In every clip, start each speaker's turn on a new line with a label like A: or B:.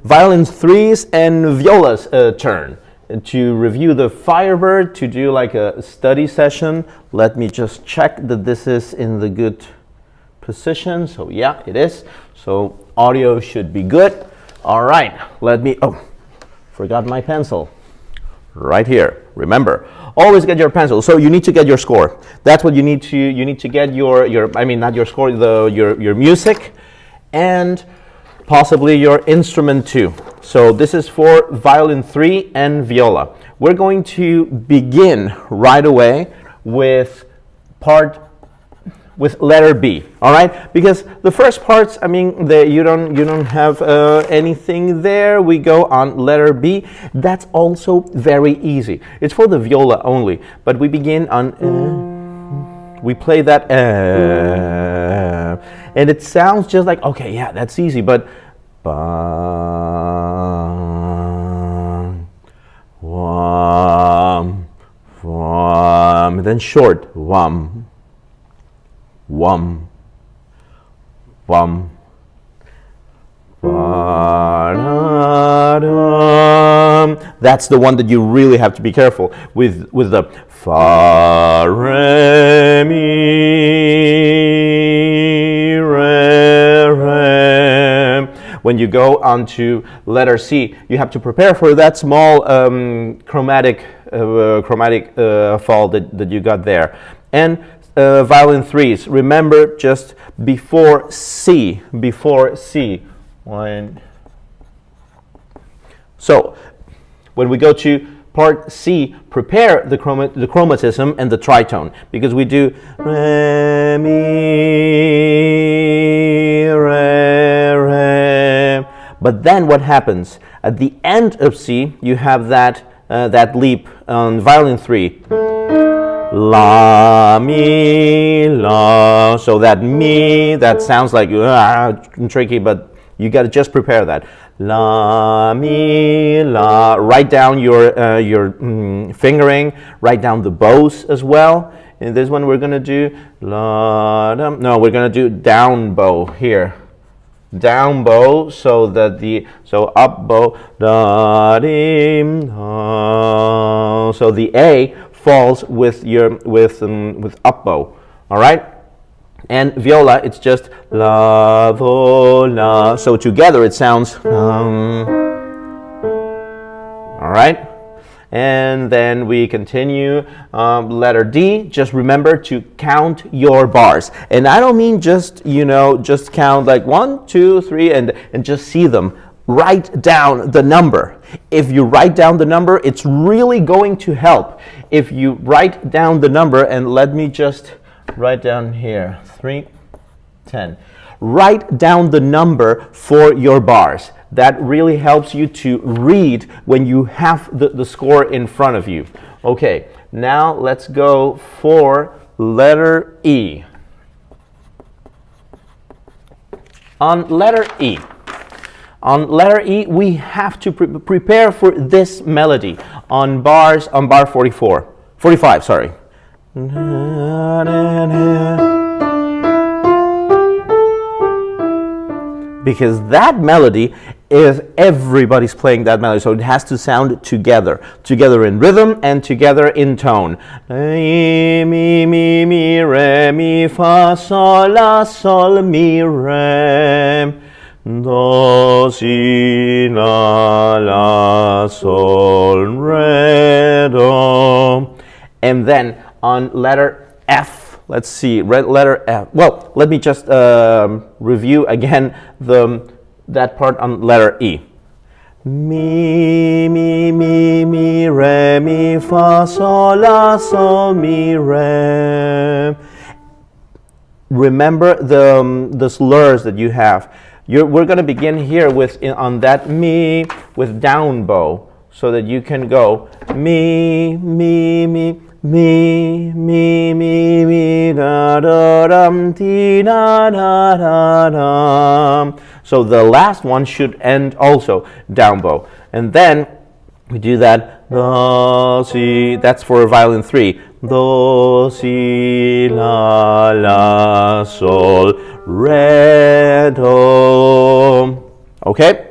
A: Violins 3's and Violas turn to review the Firebird, to do like a study session. Let me just check that this is in the good position. So yeah, it is. So audio should be good. All right, forgot my pencil. Right here. Remember, always get your pencil. So you need to get your score. That's what you need to get your I mean, not your score, your music, and possibly your instrument too. So this is for violin 3 and viola. We're going to begin right away with letter B, all right? Because the first parts, I mean, you don't have anything there. We go on letter B. That's also very easy. It's for the viola only, but we begin on we play that and it sounds just like, okay, yeah, that's easy, but then short, wum, wum, wum, that's the one that you really have to be careful with the fa, re, mi, re, re. When you go on to letter C, you have to prepare for that small chromatic fall that you got there. And violin 3's, remember, just before C. So when we go to part C, prepare the chromatism and the tritone, because we do re, mi, re, re. But then what happens? At the end of C, you have that leap on violin 3. La, mi, la. So that mi, that sounds like tricky, but you got to just prepare that. La, mi, la. Write down your fingering. Write down the bows as well. In this one, we're gonna do la. No, we're gonna do down bow here. Down bow, so that up bow. Da, dim, da. So the A falls with up bow. All right. And viola, it's just la, vo, la. So together it sounds all right. And then we continue letter D. Just remember to count your bars. And I don't mean just count like 1, 2, 3 and just see them. Write down the number. If you write down the number, it's really going to help. If you write down the number, and let me just write down here, 3, 10. Write down the number for your bars. That really helps you to read when you have the score in front of you. Okay, now let's go for letter E. On letter E, we have to prepare for this melody on bar 45, sorry. Because that melody is, everybody's playing that melody, so it has to sound together in rhythm and together in tone. Mi, mi, re, mi, fa, sol, la, sol, mi, re, do, si, la, sol, re, do. And then on letter F, let's see, letter F. Well, let me just review again that part on letter E. Mi, mi, mi, mi, re, mi, fa, sol, la, sol, mi, re. Remember the slurs that you have. We're going to begin here on that mi with down bow, so that you can go mi, mi, mi. Mi, mi, mi, mi, da, da, dum, ti, da, da, da, dum. So the last one should end also down bow. And then we do that, do, si, that's for violin 3. Do, si, la, sol, re, do. Okay?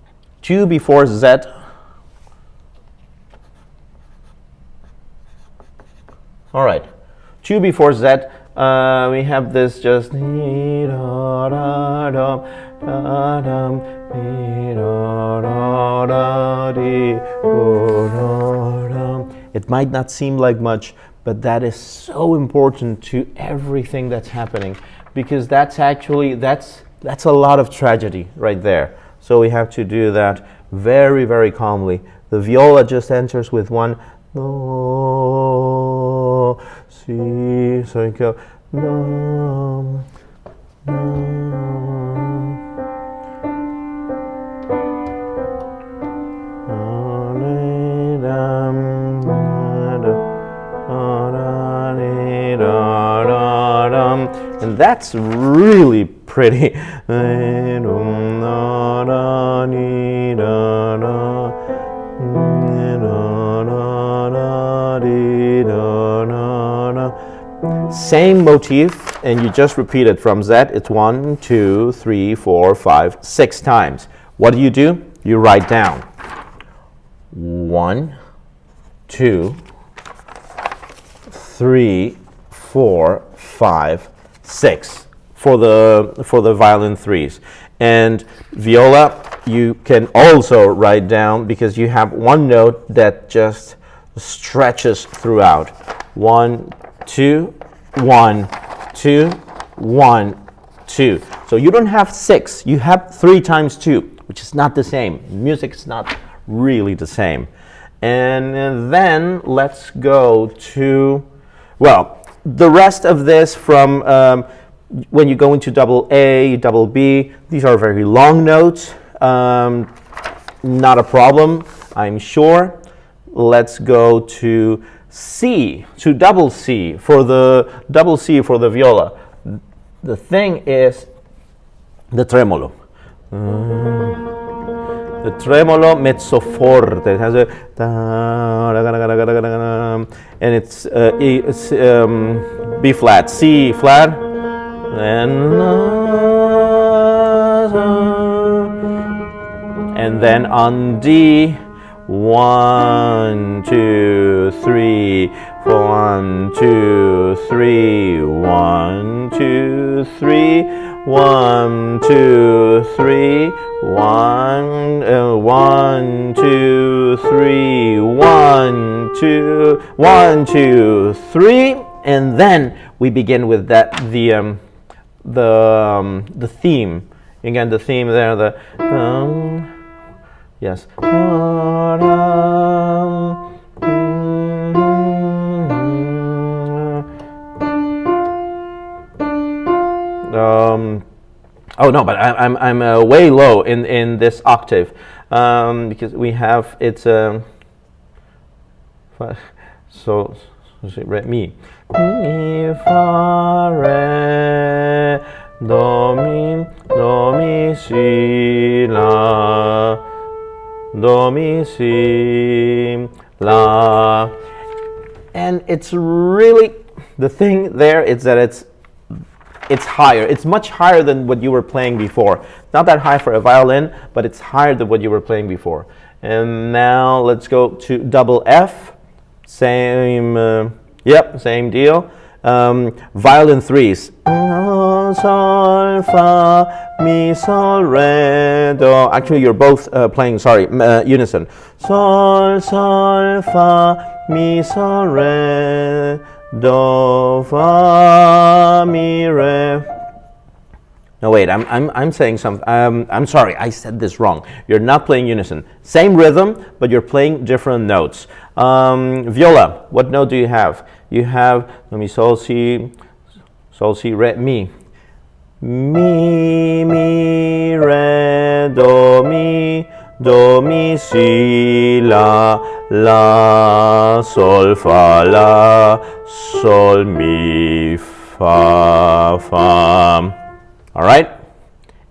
A: 2 before Z. All right, 2 before Z. We have this just. It might not seem like much, but that is so important to everything that's happening, because that's actually that's a lot of tragedy right there. So we have to do that very, very calmly. The viola just enters with one no, si, so you go no, and that's really pretty. Same motif, and you just repeat it from Z. It's 1, 2, 3, 4, 5, 6 times. What do? You write down 1, 2, 3, 4, 5, 6 for the violin threes. And viola, you can also write down, because you have one note that just stretches throughout. 1, 2, 1, 2, 1, 2. So you don't have 6, you have 3 times 2, which is not the same. Music is not really the same. And then let's go to, well, the rest of this from when you go into double A, double B, these are very long notes. Not a problem, I'm sure. Let's go to C, to double C for the viola. The thing is the tremolo. The tremolo mezzo forte. It has a and it's B flat, C flat, and then on D, 1, 2, 3, 1, 2, 3, 1, 2, 3, 1, 2, 3, 1, 1, 2, 3, 1, 2, 1, 2, 3, and then we begin with that the theme. Again, the theme there, the yes. Oh no, but I'm way low in this octave, because we have it's so mi fa re do mi si la do mi si la, and it's really, the thing there is that it's higher. It's much higher than what you were playing before. Not that high for a violin, but it's higher than what you were playing before. And now let's go to double F. Same, same deal. Violin threes. Sol, fa, mi, sol, re, do. Actually, you're both playing, unison. Sol, sol, fa, mi, sol, re, do, fa, mi, re. No, wait, I'm saying something. I'm sorry, I said this wrong. You're not playing unison. Same rhythm, but you're playing different notes. Viola, what note do you have? You have do, mi, sol, si, re, mi. Mi, mi, re, do, mi, si, la, sol, fa, la, sol, mi, fa, fa. All right,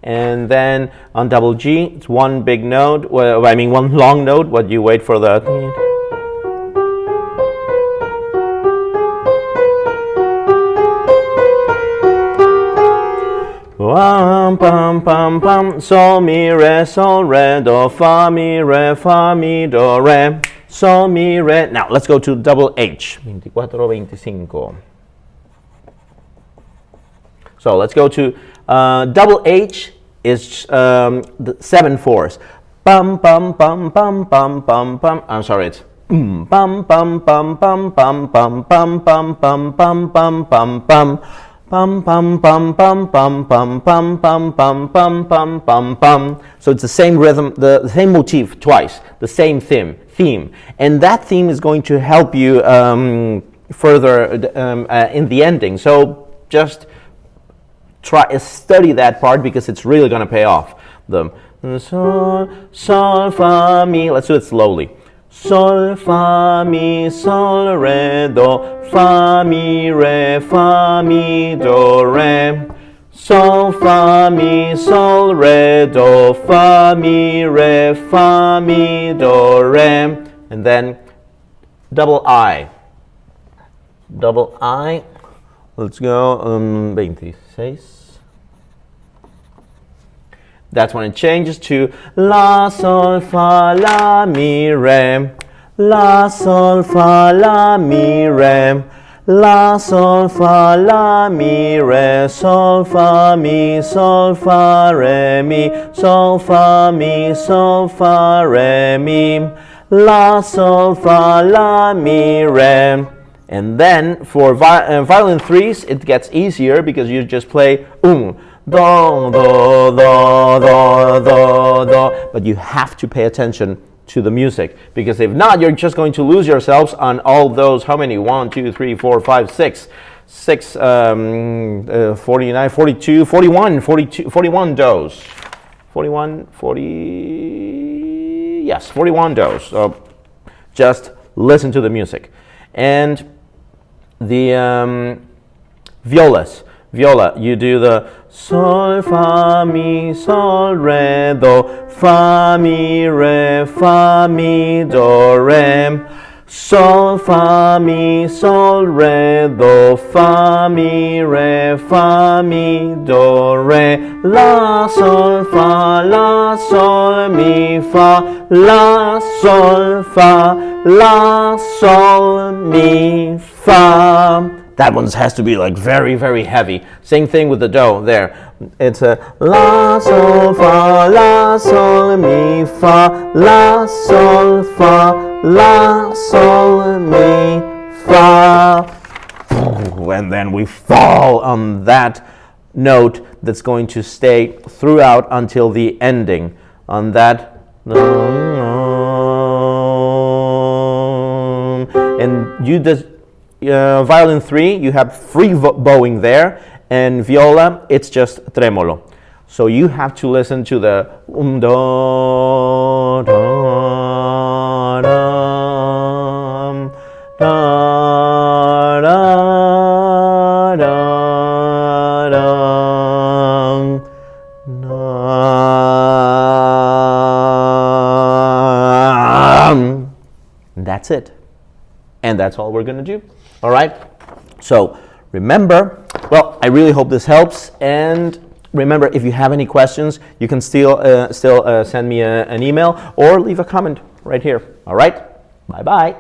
A: and then on double G, it's one big note. Well, I mean one long note. What you wait for the. pam pam pam pam, sol mi re do, fa mi do re, sol mi re. Now let's go to double H. 24, 25. So let's go to double H is the 7 fours. Bum bum bum bum bum bum bum. I'm sorry, it's bum bum bum bum bum bum bum bum bum bum bum bum bum. Bum bum bum bum bum bum bum bum bum bum bum bum bum. So it's the same rhythm, the same motif twice, the same theme, and that theme is going to help you further in the ending. So just study that part because it's really going to pay off. The sol fa mi. Let's do it slowly. Sol, fa, mi, sol, re, do, fa, mi, do, re. Sol, fa, mi, sol, re, do, fa, mi, do, re. And then double I. Double I. Let's go. 26. That's when it changes to la, sol, fa, la, mi, re. La, sol, fa, la, mi, re. La, sol, fa, la, mi, re. Sol, fa, mi, re, mi. Sol, fa, re, mi. La, sol, fa, la, mi, re. And then for violin threes, it gets easier because you just play do, do, do, do. But you have to pay attention to the music, because if not, you're just going to lose yourselves on all those, how many? 1, 2, 3, 4, 5, 6, 49, 42, 41, 42, 41 does. 41, 40, yes, 41 does. So just listen to the music. And the violas. Viola, you do the sol, fa, mi, sol, re, do, fa, mi, do, re. Sol, fa, mi, sol, re, do, fa, mi, do, re. La, sol, fa, mi, fa. La, sol, fa, mi, fa. That one has to be like very, very heavy. Same thing with the do there. It's a la, sol, fa, mi, fa, la, sol, fa, mi, fa. And then we fall on that note that's going to stay throughout until the ending. On that. And you just. Violin 3, you have free bowing there, and viola, it's just tremolo. So you have to listen to the do, da, da, da, da, da, da. That's it. And that's all we're going to do. All right, so remember, well, I really hope this helps, and remember, if you have any questions, you can still send me an email or leave a comment right here. All right, bye-bye.